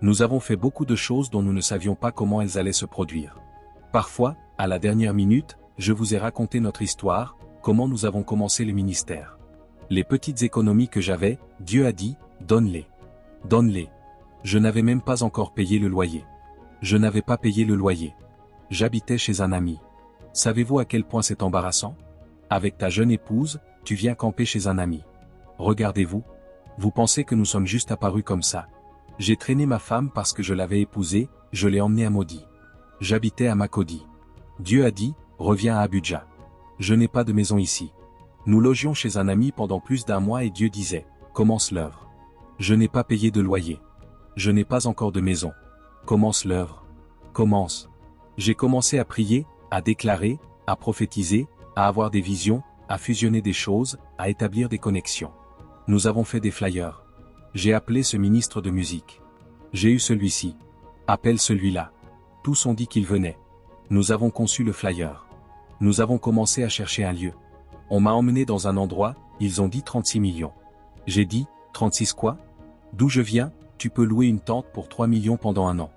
Nous avons fait beaucoup de choses dont nous ne savions pas comment elles allaient se produire. Parfois, à la dernière minute, je vous ai raconté notre histoire, comment nous avons commencé le ministère. Les petites économies que j'avais, Dieu a dit, donne-les. Donne-les. Je n'avais même pas encore payé le loyer. Je n'avais pas payé le loyer. J'habitais chez un ami. Savez-vous à quel point c'est embarrassant? Avec ta jeune épouse, tu viens camper chez un ami. Regardez-vous. Vous pensez que nous sommes juste apparus comme ça. J'ai traîné ma femme parce que je l'avais épousée, je l'ai emmenée à Maudit. J'habitais à Makodi. Dieu a dit, reviens à Abuja. Je n'ai pas de maison ici. Nous logions chez un ami pendant plus d'un mois et Dieu disait, commence l'œuvre. Je n'ai pas payé de loyer. Je n'ai pas encore de maison. Commence l'œuvre. Commence. J'ai commencé à prier, à déclarer, à prophétiser, à avoir des visions, à fusionner des choses, à établir des connexions. Nous avons fait des flyers. J'ai appelé ce ministre de musique. J'ai eu celui-ci. Appelle celui-là. Tous ont dit qu'ils venaient. Nous avons conçu le flyer. Nous avons commencé à chercher un lieu. On m'a emmené dans un endroit, ils ont dit 36 millions. J'ai dit, 36 quoi? D'où je viens, tu peux louer une tente pour 3 millions pendant un an.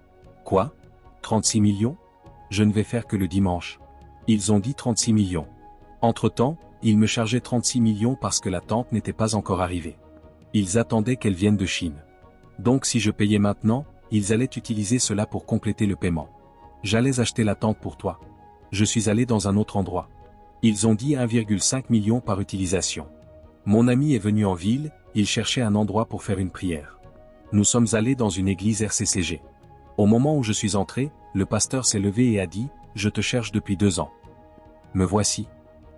Quoi? 36 millions? Je ne vais faire que le dimanche. Ils ont dit 36 millions. Entre-temps, ils me chargeaient 36 millions parce que la tente n'était pas encore arrivée. Ils attendaient qu'elle vienne de Chine. Donc si je payais maintenant, ils allaient utiliser cela pour compléter le paiement. J'allais acheter la tente pour toi. Je suis allé dans un autre endroit. Ils ont dit 1,5 million par utilisation. Mon ami est venu en ville, il cherchait un endroit pour faire une prière. Nous sommes allés dans une église RCCG. Au moment où je suis entré, le pasteur s'est levé et a dit, je te cherche depuis 2 ans. Me voici.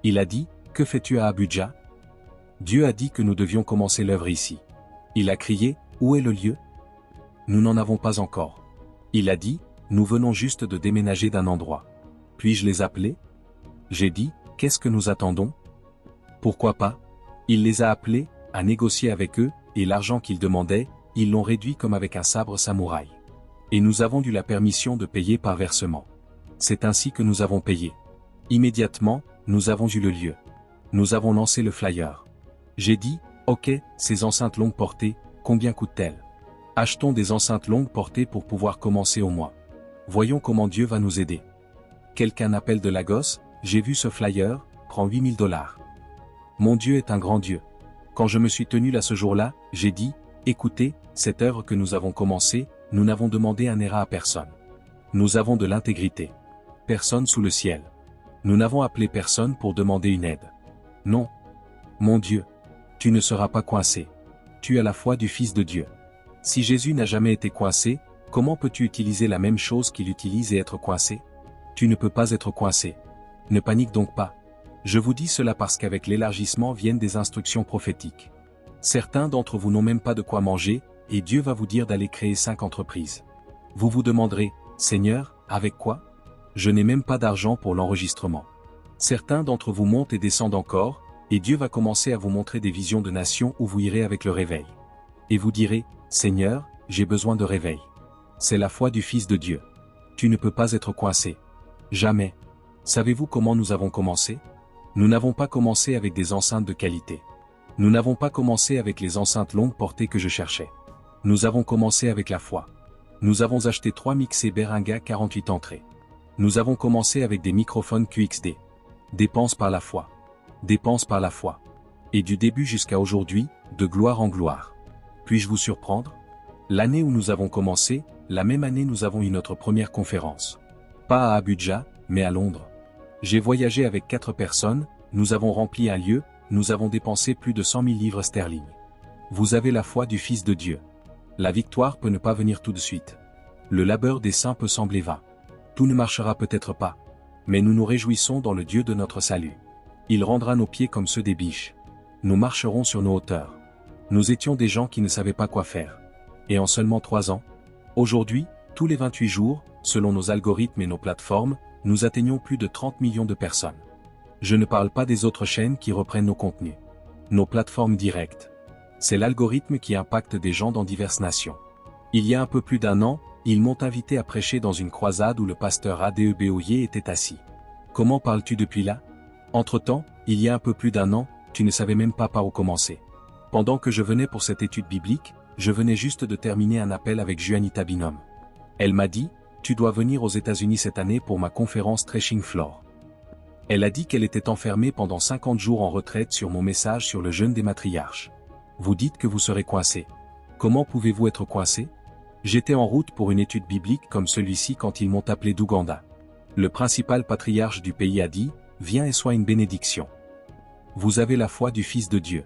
Il a dit, que fais-tu à Abuja? Dieu a dit que nous devions commencer l'œuvre ici. Il a crié, où est le lieu? Nous n'en avons pas encore. Il a dit, nous venons juste de déménager d'un endroit. Puis-je les appeler? J'ai dit, qu'est-ce que nous attendons? Pourquoi pas? Il les a appelés, a négocié avec eux, et l'argent qu'ils demandaient, ils l'ont réduit comme avec un sabre samouraï. Et nous avons eu la permission de payer par versement. C'est ainsi que nous avons payé. Immédiatement, nous avons eu le lieu. Nous avons lancé le flyer. J'ai dit, ok, ces enceintes longues portées, combien coûtent-elles? Achetons des enceintes longues portées pour pouvoir commencer au mois. Voyons comment Dieu va nous aider. Quelqu'un appelle de Lagos, j'ai vu ce flyer, prends $8000. Mon Dieu est un grand Dieu. Quand je me suis tenu là ce jour-là, j'ai dit, écoutez, cette œuvre que nous avons commencée, nous n'avons demandé un ERA à personne. Nous avons de l'intégrité. Personne sous le ciel. Nous n'avons appelé personne pour demander une aide. Non. Mon Dieu. Tu ne seras pas coincé. Tu as la foi du Fils de Dieu. Si Jésus n'a jamais été coincé, comment peux-tu utiliser la même chose qu'il utilise et être coincé? Tu ne peux pas être coincé. Ne panique donc pas. Je vous dis cela parce qu'avec l'élargissement viennent des instructions prophétiques. Certains d'entre vous n'ont même pas de quoi manger, et Dieu va vous dire d'aller créer 5 entreprises. Vous vous demanderez, Seigneur, avec quoi? Je n'ai même pas d'argent pour l'enregistrement. Certains d'entre vous montent et descendent encore, et Dieu va commencer à vous montrer des visions de nations où vous irez avec le réveil. Et vous direz, Seigneur, j'ai besoin de réveil. C'est la foi du Fils de Dieu. Tu ne peux pas être coincé. Jamais. Savez-vous comment nous avons commencé? Nous n'avons pas commencé avec des enceintes de qualité. Nous n'avons pas commencé avec les enceintes longues portées que je cherchais. Nous avons commencé avec la foi. Nous avons acheté 3 mixés Behringer 48 entrées. Nous avons commencé avec des microphones QXD. Dépense par la foi. Dépense par la foi. Et du début jusqu'à aujourd'hui, de gloire en gloire. Puis-je vous surprendre? L'année où nous avons commencé, la même année nous avons eu notre première conférence. Pas à Abuja, mais à Londres. J'ai voyagé avec 4 personnes, nous avons rempli un lieu, nous avons dépensé plus de 100 000 livres sterling. Vous avez la foi du Fils de Dieu. La victoire peut ne pas venir tout de suite. Le labeur des saints peut sembler vain. Tout ne marchera peut-être pas. Mais nous nous réjouissons dans le Dieu de notre salut. Il rendra nos pieds comme ceux des biches. Nous marcherons sur nos hauteurs. Nous étions des gens qui ne savaient pas quoi faire. Et en seulement 3 ans, aujourd'hui, tous les 28 jours, selon nos algorithmes et nos plateformes, nous atteignons plus de 30 millions de personnes. Je ne parle pas des autres chaînes qui reprennent nos contenus. Nos plateformes directes. C'est l'algorithme qui impacte des gens dans diverses nations. Il y a un peu plus d'1 an, ils m'ont invité à prêcher dans une croisade où le pasteur Adeboye était assis. Comment parles-tu depuis là? Entre-temps, il y a un peu plus d'1 an, tu ne savais même pas par où commencer. Pendant que je venais pour cette étude biblique, je venais juste de terminer un appel avec Juanita Binom. Elle m'a dit, tu dois venir aux États-Unis cette année pour ma conférence Threshing Floor. Elle a dit qu'elle était enfermée pendant 50 jours en retraite sur mon message sur le jeûne des matriarches. Vous dites que vous serez coincé. Comment pouvez-vous être coincé? J'étais en route pour une étude biblique comme celui-ci quand ils m'ont appelé d'Ouganda. Le principal patriarche du pays a dit, viens et sois une bénédiction. Vous avez la foi du Fils de Dieu.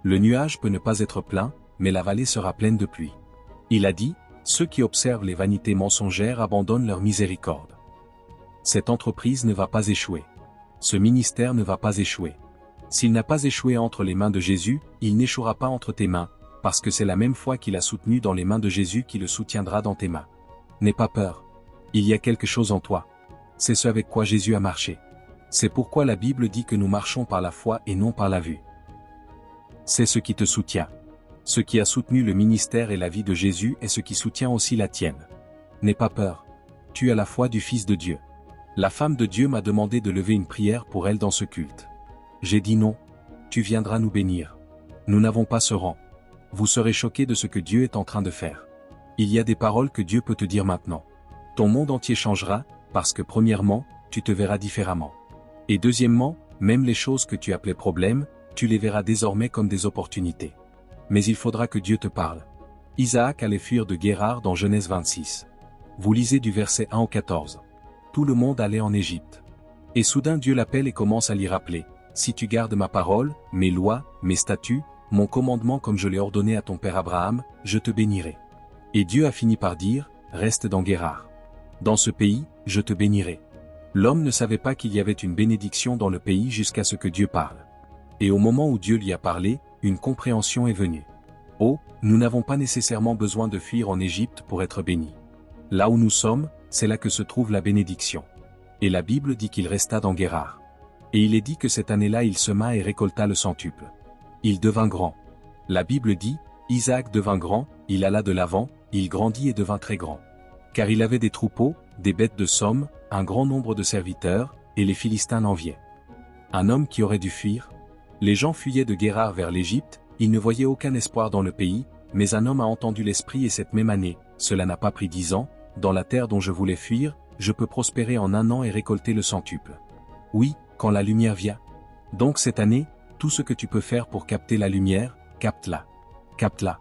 Le nuage peut ne pas être plein, mais la vallée sera pleine de pluie. Il a dit, ceux qui observent les vanités mensongères abandonnent leur miséricorde. Cette entreprise ne va pas échouer. Ce ministère ne va pas échouer. S'il n'a pas échoué entre les mains de Jésus, il n'échouera pas entre tes mains, parce que c'est la même foi qu'il a soutenu dans les mains de Jésus qui le soutiendra dans tes mains. N'aie pas peur. Il y a quelque chose en toi. C'est ce avec quoi Jésus a marché. C'est pourquoi la Bible dit que nous marchons par la foi et non par la vue. C'est ce qui te soutient. Ce qui a soutenu le ministère et la vie de Jésus est ce qui soutient aussi la tienne. N'aie pas peur. Tu as la foi du Fils de Dieu. La femme de Dieu m'a demandé de lever une prière pour elle dans ce culte. J'ai dit non. Tu viendras nous bénir. Nous n'avons pas ce rang. Vous serez choqués de ce que Dieu est en train de faire. Il y a des paroles que Dieu peut te dire maintenant. Ton monde entier changera, parce que premièrement, tu te verras différemment. Et deuxièmement, même les choses que tu appelais problèmes, tu les verras désormais comme des opportunités. Mais il faudra que Dieu te parle. Isaac allait fuir de Guérar dans Genèse 26. Vous lisez du verset 1 au 14. Tout le monde allait en Égypte. Et soudain Dieu l'appelle et commence à l'y rappeler. Si tu gardes ma parole, mes lois, mes statuts, mon commandement comme je l'ai ordonné à ton père Abraham, je te bénirai. Et Dieu a fini par dire, reste dans Guérar. Dans ce pays, je te bénirai. L'homme ne savait pas qu'il y avait une bénédiction dans le pays jusqu'à ce que Dieu parle. Et au moment où Dieu lui a parlé, une compréhension est venue. Oh, nous n'avons pas nécessairement besoin de fuir en Égypte pour être bénis. Là où nous sommes, c'est là que se trouve la bénédiction. Et la Bible dit qu'il resta dans Guérar. Et il est dit que cette année-là il sema et récolta le centuple. Il devint grand. La Bible dit, Isaac devint grand, il alla de l'avant, il grandit et devint très grand. Car il avait des troupeaux, des bêtes de somme, un grand nombre de serviteurs, et les Philistins l'enviaient. Un homme qui aurait dû fuir. Les gens fuyaient de Guérar vers l'Égypte, ils ne voyaient aucun espoir dans le pays, mais un homme a entendu l'Esprit et cette même année, cela n'a pas pris 10 ans, dans la terre dont je voulais fuir, je peux prospérer en 1 an et récolter le centuple. Oui, quand la lumière vient. Donc cette année, tout ce que tu peux faire pour capter la lumière, capte-la. Capte-la.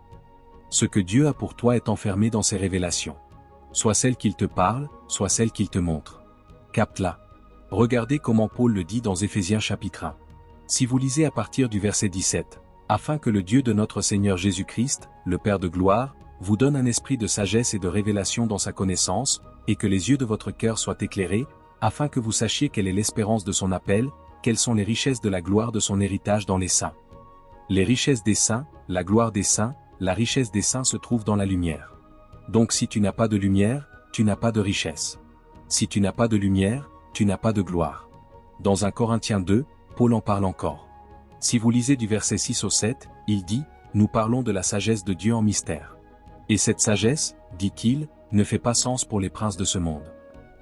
Ce que Dieu a pour toi est enfermé dans ses révélations. Soit celle qu'il te parle, soit celle qu'il te montre. Capte-la. Regardez comment Paul le dit dans Éphésiens chapitre 1. Si vous lisez à partir du verset 17, afin que le Dieu de notre Seigneur Jésus-Christ, le Père de gloire, vous donne un esprit de sagesse et de révélation dans sa connaissance, et que les yeux de votre cœur soient éclairés, afin que vous sachiez quelle est l'espérance de son appel, quelles sont les richesses de la gloire de son héritage dans les saints. Les richesses des saints, la gloire des saints, la richesse des saints se trouve dans la lumière. Donc si tu n'as pas de lumière, tu n'as pas de richesse. Si tu n'as pas de lumière, tu n'as pas de gloire. Dans 1 Corinthiens 2, Paul en parle encore. Si vous lisez du verset 6 au 7, il dit, nous parlons de la sagesse de Dieu en mystère. Et cette sagesse, dit-il, ne fait pas sens pour les princes de ce monde.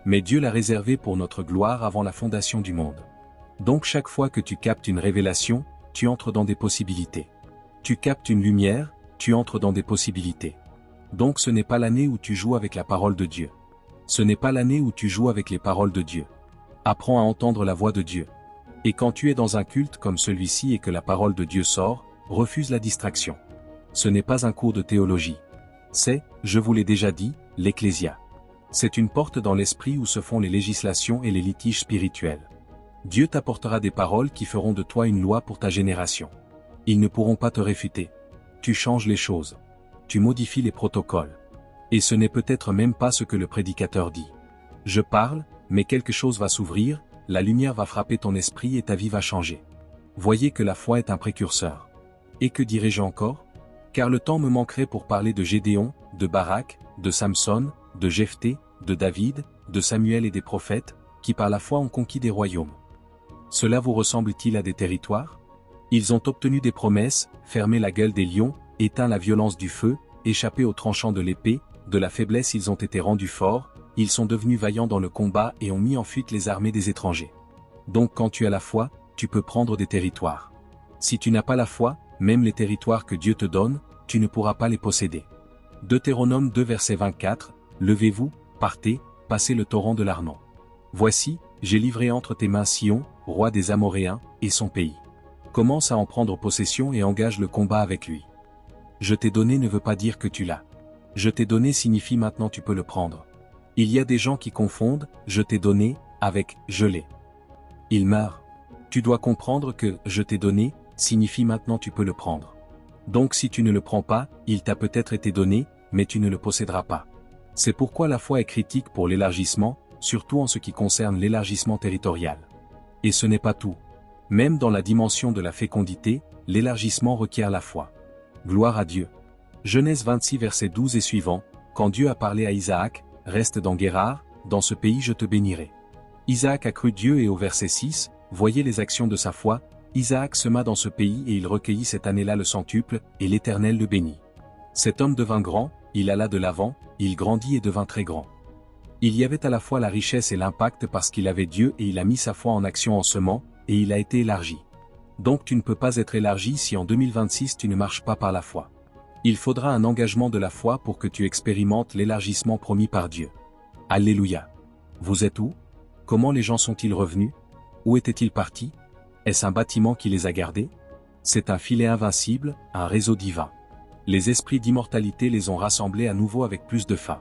Mais Dieu l'a réservée pour notre gloire avant la fondation du monde. Donc chaque fois que tu captes une révélation, tu entres dans des possibilités. Tu captes une lumière, tu entres dans des possibilités. Donc ce n'est pas l'année où tu joues avec la parole de Dieu. Ce n'est pas l'année où tu joues avec les paroles de Dieu. Apprends à entendre la voix de Dieu. Et quand tu es dans un culte comme celui-ci et que la parole de Dieu sort, refuse la distraction. Ce n'est pas un cours de théologie. C'est, je vous l'ai déjà dit, l'Ecclésia. C'est une porte dans l'esprit où se font les législations et les litiges spirituels. Dieu t'apportera des paroles qui feront de toi une loi pour ta génération. Ils ne pourront pas te réfuter. Tu changes les choses. Tu modifies les protocoles. Et ce n'est peut-être même pas ce que le prédicateur dit. Je parle, mais quelque chose va s'ouvrir, la lumière va frapper ton esprit et ta vie va changer. Voyez que la foi est un précurseur. Et que dirai-je encore? Car le temps me manquerait pour parler de Gédéon, de Barak, de Samson, de Jephthé, de David, de Samuel et des prophètes, qui par la foi ont conquis des royaumes. Cela vous ressemble-t-il à des territoires? Ils ont obtenu des promesses, fermé la gueule des lions, éteint la violence du feu, échappé aux tranchants de l'épée, de la faiblesse ils ont été rendus forts, ils sont devenus vaillants dans le combat et ont mis en fuite les armées des étrangers. Donc quand tu as la foi, tu peux prendre des territoires. Si tu n'as pas la foi, même les territoires que Dieu te donne, tu ne pourras pas les posséder. Deutéronome 2 verset 24, levez-vous, partez, passez le torrent de l'Arnon. Voici, j'ai livré entre tes mains Sion, roi des Amoréens, et son pays. Commence à en prendre possession et engage le combat avec lui. Je t'ai donné ne veut pas dire que tu l'as. Je t'ai donné signifie maintenant tu peux le prendre. Il y a des gens qui confondent « je t'ai donné » avec « je l'ai ». Ils meurent. Tu dois comprendre que « je t'ai donné » signifie maintenant tu peux le prendre. Donc si tu ne le prends pas, il t'a peut-être été donné, mais tu ne le posséderas pas. C'est pourquoi la foi est critique pour l'élargissement, surtout en ce qui concerne l'élargissement territorial. Et ce n'est pas tout. Même dans la dimension de la fécondité, l'élargissement requiert la foi. Gloire à Dieu. Genèse 26 verset 12 et suivant, quand Dieu a parlé à Isaac, reste dans Guérar, dans ce pays je te bénirai. Isaac a cru Dieu et au verset 6, voyez les actions de sa foi, Isaac sema dans ce pays et il recueillit cette année-là le centuple, et l'Éternel le bénit. Cet homme devint grand, il alla de l'avant, il grandit et devint très grand. Il y avait à la fois la richesse et l'impact parce qu'il avait Dieu et il a mis sa foi en action en semant, et il a été élargi. Donc tu ne peux pas être élargi si en 2026 tu ne marches pas par la foi. Il faudra un engagement de la foi pour que tu expérimentes l'élargissement promis par Dieu. Alléluia. Vous êtes où? Comment les gens sont-ils revenus? Où étaient-ils partis? Est-ce un bâtiment qui les a gardés? C'est un filet invincible, un réseau divin. Les esprits d'immortalité les ont rassemblés à nouveau avec plus de faim.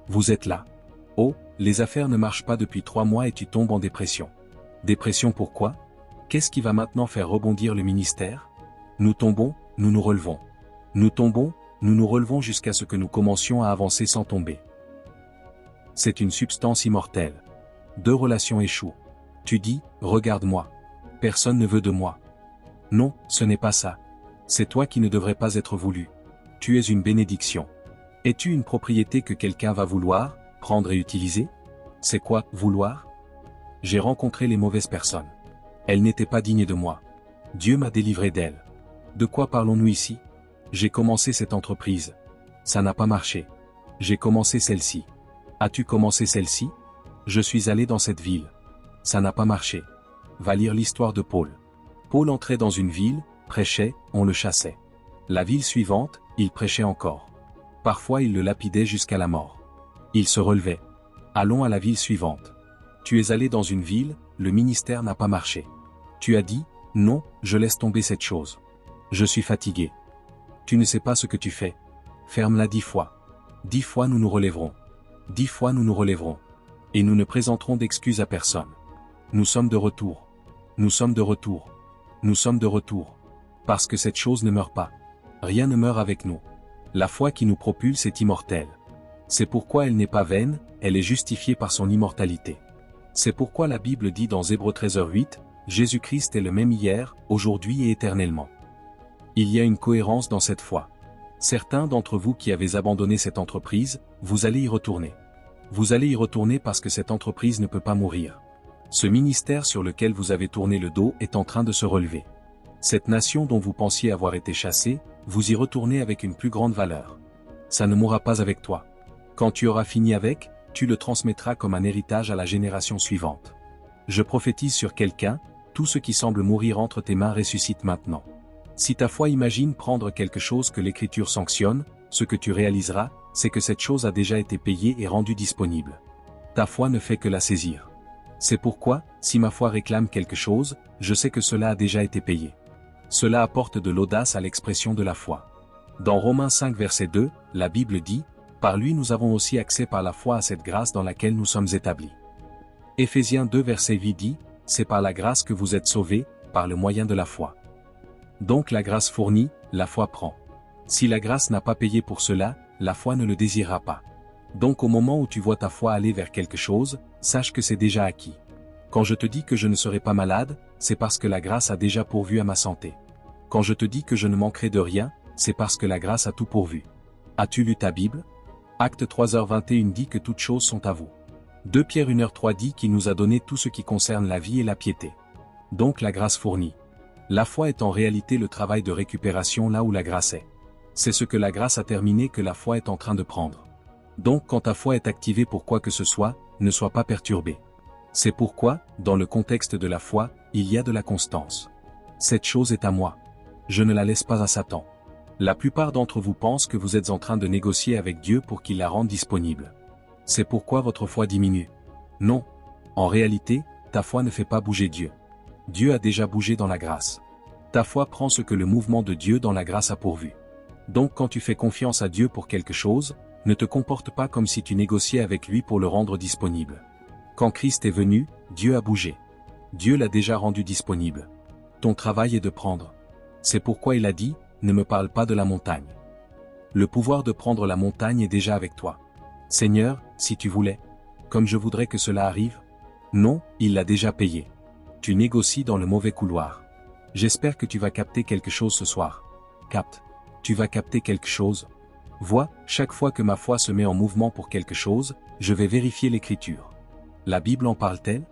Vous êtes là. Oh, les affaires ne marchent pas depuis 3 mois et tu tombes en dépression. Dépression pourquoi? Qu'est-ce qui va maintenant faire rebondir le ministère? Nous tombons, nous nous relevons. Nous tombons, nous nous relevons jusqu'à ce que nous commencions à avancer sans tomber. C'est une substance immortelle. 2 relations échouent. Tu dis, regarde-moi. Personne ne veut de moi. Non, ce n'est pas ça. C'est toi qui ne devrais pas être voulu. Tu es une bénédiction. Es-tu une propriété que quelqu'un va vouloir, prendre et utiliser? C'est quoi, vouloir? J'ai rencontré les mauvaises personnes. Elles n'étaient pas dignes de moi. Dieu m'a délivré d'elles. De quoi parlons-nous ici? J'ai commencé cette entreprise. Ça n'a pas marché. J'ai commencé celle-ci. As-tu commencé celle-ci? Je suis allé dans cette ville. Ça n'a pas marché. Va lire l'histoire de Paul. Paul entrait dans une ville, prêchait, on le chassait. La ville suivante, il prêchait encore. Parfois il le lapidait jusqu'à la mort. Il se relevait. Allons à la ville suivante. Tu es allé dans une ville, le ministère n'a pas marché. Tu as dit, non, je laisse tomber cette chose. Je suis fatigué. Tu ne sais pas ce que tu fais. Ferme-la 10 fois. 10 fois nous nous relèverons. 10 fois nous nous relèverons. Et nous ne présenterons d'excuses à personne. Nous sommes de retour. Nous sommes de retour. Nous sommes de retour. Parce que cette chose ne meurt pas. Rien ne meurt avec nous. La foi qui nous propulse est immortelle. C'est pourquoi elle n'est pas vaine, elle est justifiée par son immortalité. C'est pourquoi la Bible dit dans Hébreux 13h8, Jésus-Christ est le même hier, aujourd'hui et éternellement. Il y a une cohérence dans cette foi. Certains d'entre vous qui avez abandonné cette entreprise, vous allez y retourner. Vous allez y retourner parce que cette entreprise ne peut pas mourir. Ce ministère sur lequel vous avez tourné le dos est en train de se relever. Cette nation dont vous pensiez avoir été chassé, vous y retournez avec une plus grande valeur. Ça ne mourra pas avec toi. Quand tu auras fini avec, tu le transmettras comme un héritage à la génération suivante. Je prophétise sur quelqu'un, tout ce qui semble mourir entre tes mains ressuscite maintenant. Si ta foi imagine prendre quelque chose que l'Écriture sanctionne, ce que tu réaliseras, c'est que cette chose a déjà été payée et rendue disponible. Ta foi ne fait que la saisir. C'est pourquoi, si ma foi réclame quelque chose, je sais que cela a déjà été payé. Cela apporte de l'audace à l'expression de la foi. Dans Romains 5 verset 2, la Bible dit, « Par lui nous avons aussi accès par la foi à cette grâce dans laquelle nous sommes établis. » Éphésiens 2 verset 8 dit, « C'est par la grâce que vous êtes sauvés, par le moyen de la foi. » Donc la grâce fournit, la foi prend. Si la grâce n'a pas payé pour cela, la foi ne le désirera pas. Donc au moment où tu vois ta foi aller vers quelque chose, sache que c'est déjà acquis. Quand je te dis que je ne serai pas malade, c'est parce que la grâce a déjà pourvu à ma santé. Quand je te dis que je ne manquerai de rien, c'est parce que la grâce a tout pourvu. As-tu lu ta Bible? Acte 3h21 dit que toutes choses sont à vous. 2 Pierre 1h3 dit qu'il nous a donné tout ce qui concerne la vie et la piété. Donc la grâce fournit. La foi est en réalité le travail de récupération là où la grâce est. C'est ce que la grâce a terminé que la foi est en train de prendre. Donc quand ta foi est activée pour quoi que ce soit, ne sois pas perturbé. C'est pourquoi, dans le contexte de la foi, il y a de la constance. Cette chose est à moi. Je ne la laisse pas à Satan. La plupart d'entre vous pensent que vous êtes en train de négocier avec Dieu pour qu'il la rende disponible. C'est pourquoi votre foi diminue. Non. En réalité, ta foi ne fait pas bouger Dieu. Dieu a déjà bougé dans la grâce. Ta foi prend ce que le mouvement de Dieu dans la grâce a pourvu. Donc quand tu fais confiance à Dieu pour quelque chose, ne te comporte pas comme si tu négociais avec lui pour le rendre disponible. Quand Christ est venu, Dieu a bougé. Dieu l'a déjà rendu disponible. Ton travail est de prendre. C'est pourquoi il a dit, ne me parle pas de la montagne. Le pouvoir de prendre la montagne est déjà avec toi. Seigneur, si tu voulais, comme je voudrais que cela arrive. Non, il l'a déjà payé. Tu négocies dans le mauvais couloir. J'espère que tu vas capter quelque chose ce soir. Capte. Tu vas capter quelque chose. Vois, chaque fois que ma foi se met en mouvement pour quelque chose, je vais vérifier l'écriture. La Bible en parle-t-elle?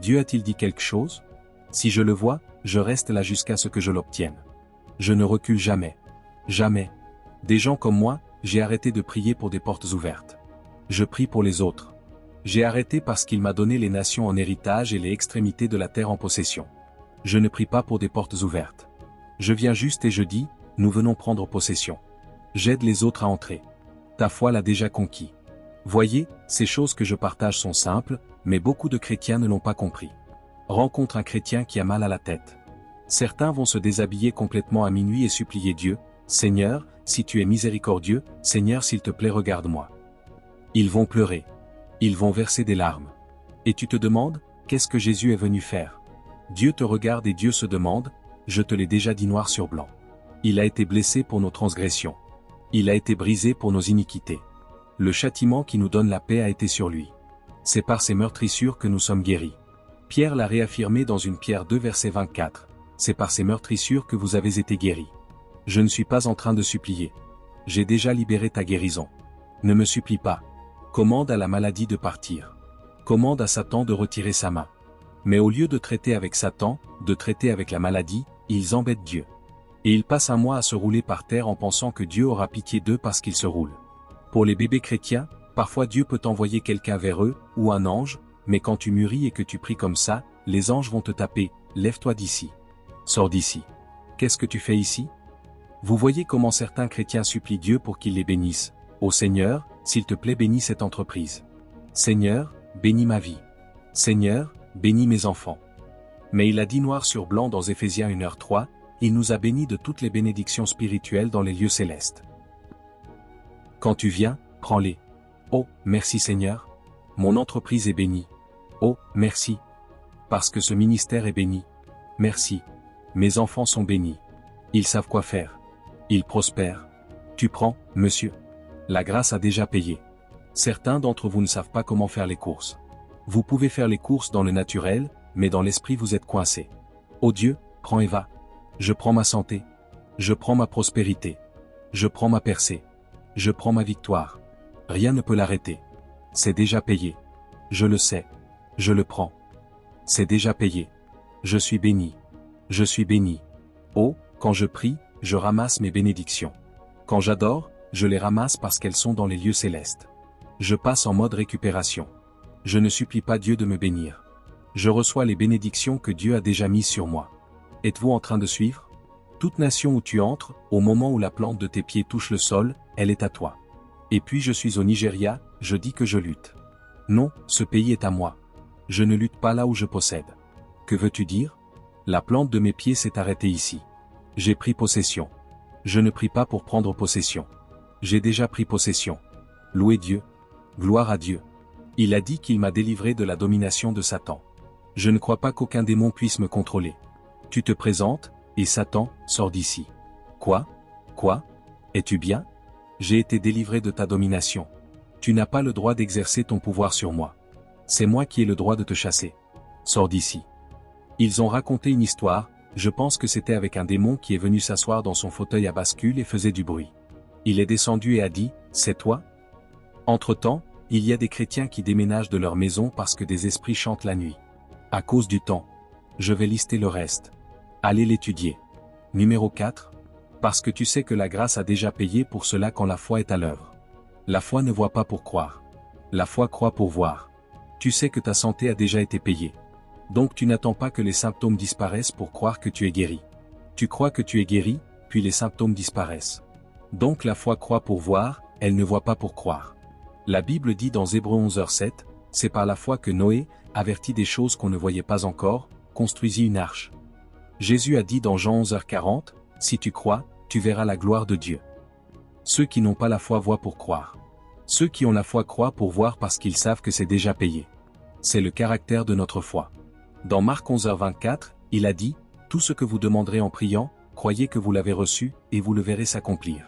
Dieu a-t-il dit quelque chose? Si je le vois, je reste là jusqu'à ce que je l'obtienne. Je ne recule jamais. Jamais. Des gens comme moi, j'ai arrêté de prier pour des portes ouvertes. Je prie pour les autres. J'ai arrêté parce qu'il m'a donné les nations en héritage et les extrémités de la terre en possession. Je ne prie pas pour des portes ouvertes. Je viens juste et je dis, nous venons prendre possession. J'aide les autres à entrer. Ta foi l'a déjà conquis. Voyez, ces choses que je partage sont simples, mais beaucoup de chrétiens ne l'ont pas compris. Rencontre un chrétien qui a mal à la tête. Certains vont se déshabiller complètement à minuit et supplier Dieu, Seigneur, si tu es miséricordieux, Seigneur s'il te plaît regarde-moi. Ils vont pleurer. Ils vont verser des larmes. Et tu te demandes, qu'est-ce que Jésus est venu faire? Dieu te regarde et Dieu se demande, je te l'ai déjà dit noir sur blanc. Il a été blessé pour nos transgressions. Il a été brisé pour nos iniquités. Le châtiment qui nous donne la paix a été sur lui. C'est par ses meurtrissures que nous sommes guéris. Pierre l'a réaffirmé dans une Pierre 2 verset 24. C'est par ses meurtrissures que vous avez été guéris. Je ne suis pas en train de supplier. J'ai déjà libéré ta guérison. Ne me supplie pas. Commande à la maladie de partir. Commande à Satan de retirer sa main. Mais au lieu de traiter avec Satan, de traiter avec la maladie, ils embêtent Dieu. Et ils passent un mois à se rouler par terre en pensant que Dieu aura pitié d'eux parce qu'ils se roulent. Pour les bébés chrétiens, parfois Dieu peut envoyer quelqu'un vers eux, ou un ange, mais quand tu mûris et que tu pries comme ça, les anges vont te taper, lève-toi d'ici. Sors d'ici. Qu'est-ce que tu fais ici? Vous voyez comment certains chrétiens supplient Dieu pour qu'il les bénisse. Ô Seigneur, s'il te plaît bénis cette entreprise. Seigneur, bénis ma vie. Seigneur, bénis mes enfants. Mais il a dit noir sur blanc dans Éphésiens 1h3, il nous a bénis de toutes les bénédictions spirituelles dans les lieux célestes. Quand tu viens, prends-les. Oh, merci Seigneur. Mon entreprise est bénie. Oh, merci. Parce que ce ministère est béni. Merci. Mes enfants sont bénis. Ils savent quoi faire. Ils prospèrent. Tu prends, monsieur. La grâce a déjà payé. Certains d'entre vous ne savent pas comment faire les courses. Vous pouvez faire les courses dans le naturel, mais dans l'esprit vous êtes coincé. Oh Dieu, prends et va. Je prends ma santé. Je prends ma prospérité. Je prends ma percée. Je prends ma victoire. Rien ne peut l'arrêter. C'est déjà payé. Je le sais. Je le prends. C'est déjà payé. Je suis béni. Je suis béni. Oh, quand je prie, je ramasse mes bénédictions. Quand j'adore, je les ramasse parce qu'elles sont dans les lieux célestes. Je passe en mode récupération. Je ne supplie pas Dieu de me bénir. Je reçois les bénédictions que Dieu a déjà mises sur moi. Êtes-vous en train de suivre? Toute nation où tu entres, au moment où la plante de tes pieds touche le sol, elle est à toi. Et puis je suis au Nigeria, je dis que je lutte. Non, ce pays est à moi. Je ne lutte pas là où je possède. Que veux-tu dire? La plante de mes pieds s'est arrêtée ici. J'ai pris possession. Je ne prie pas pour prendre possession. J'ai déjà pris possession. Louez Dieu. Gloire à Dieu. Il a dit qu'il m'a délivré de la domination de Satan. Je ne crois pas qu'aucun démon puisse me contrôler. Tu te présentes, et Satan, sort d'ici. Quoi? Quoi? Es-tu bien? J'ai été délivré de ta domination. Tu n'as pas le droit d'exercer ton pouvoir sur moi. C'est moi qui ai le droit de te chasser. Sors d'ici. Ils ont raconté une histoire, je pense que c'était avec un démon qui est venu s'asseoir dans son fauteuil à bascule et faisait du bruit. Il est descendu et a dit, c'est toi? Entre-temps, il y a des chrétiens qui déménagent de leur maison parce que des esprits chantent la nuit. À cause du temps. Je vais lister le reste. Allez l'étudier. Numéro 4. Parce que tu sais que la grâce a déjà payé pour cela quand la foi est à l'œuvre. La foi ne voit pas pour croire. La foi croit pour voir. Tu sais que ta santé a déjà été payée. Donc tu n'attends pas que les symptômes disparaissent pour croire que tu es guéri. Tu crois que tu es guéri, puis les symptômes disparaissent. Donc la foi croit pour voir, elle ne voit pas pour croire. La Bible dit dans Hébreux 11h7, c'est par la foi que Noé, averti des choses qu'on ne voyait pas encore, construisit une arche. Jésus a dit dans Jean 11h40, si tu crois, tu verras la gloire de Dieu. Ceux qui n'ont pas la foi voient pour croire. Ceux qui ont la foi croient pour voir parce qu'ils savent que c'est déjà payé. C'est le caractère de notre foi. Dans Marc 11h24, il a dit, tout ce que vous demanderez en priant, croyez que vous l'avez reçu, et vous le verrez s'accomplir.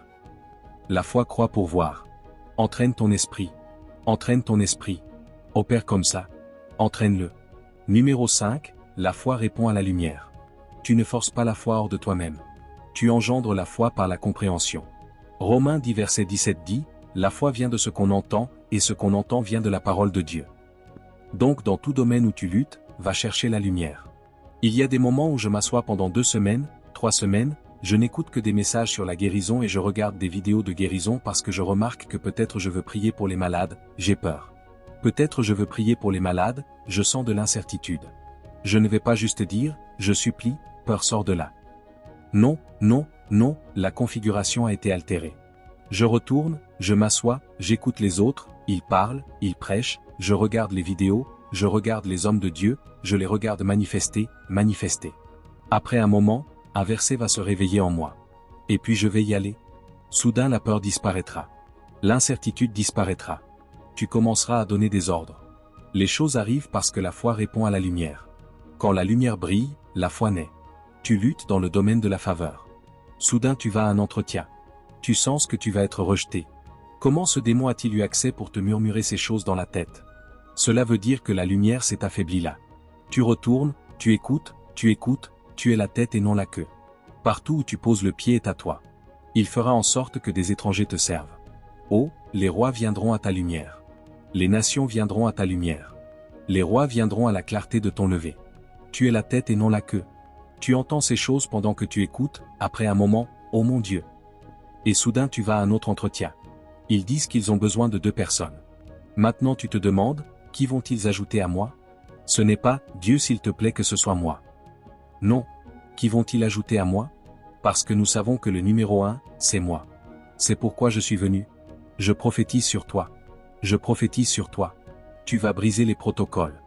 La foi croit pour voir. Entraîne ton esprit. Entraîne ton esprit. Opère comme ça. Entraîne-le. Numéro 5, la foi répond à la lumière. Tu ne forces pas la foi hors de toi-même. Tu engendres la foi par la compréhension. Romains 10 verset 17 dit, la foi vient de ce qu'on entend, et ce qu'on entend vient de la parole de Dieu. Donc dans tout domaine où tu luttes, va chercher la lumière. Il y a des moments où je m'assois pendant 2 semaines, 3 semaines, je n'écoute que des messages sur la guérison et je regarde des vidéos de guérison parce que je remarque que peut-être je veux prier pour les malades, j'ai peur. Peut-être je veux prier pour les malades, je sens de l'incertitude. Je ne vais pas juste dire, je supplie, peur sort de là. Non, non, non, la configuration a été altérée. Je retourne, je m'assois, j'écoute les autres, ils parlent, ils prêchent, je regarde les vidéos, je regarde les hommes de Dieu, je les regarde manifester. Après un moment, un verset va se réveiller en moi. Et puis je vais y aller. Soudain la peur disparaîtra. L'incertitude disparaîtra. Tu commenceras à donner des ordres. Les choses arrivent parce que la foi répond à la lumière. Quand la lumière brille, la foi naît. Tu luttes dans le domaine de la faveur. Soudain tu vas à un entretien. Tu sens que tu vas être rejeté. Comment ce démon a-t-il eu accès pour te murmurer ces choses dans la tête? Cela veut dire que la lumière s'est affaiblie là. Tu retournes, tu écoutes, tu es la tête et non la queue. Partout où tu poses le pied est à toi. Il fera en sorte que des étrangers te servent. Oh, les rois viendront à ta lumière. Les nations viendront à ta lumière. Les rois viendront à la clarté de ton lever. Tu es la tête et non la queue. Tu entends ces choses pendant que tu écoutes, après un moment, oh mon Dieu. Et soudain tu vas à un autre entretien. Ils disent qu'ils ont besoin de 2 personnes. Maintenant tu te demandes, qui vont-ils ajouter à moi? Ce n'est pas, Dieu s'il te plaît que ce soit moi. Non. Qui vont-ils ajouter à moi? Parce que nous savons que le numéro 1, c'est moi. C'est pourquoi je suis venu. Je prophétise sur toi. Je prophétise sur toi. Tu vas briser les protocoles.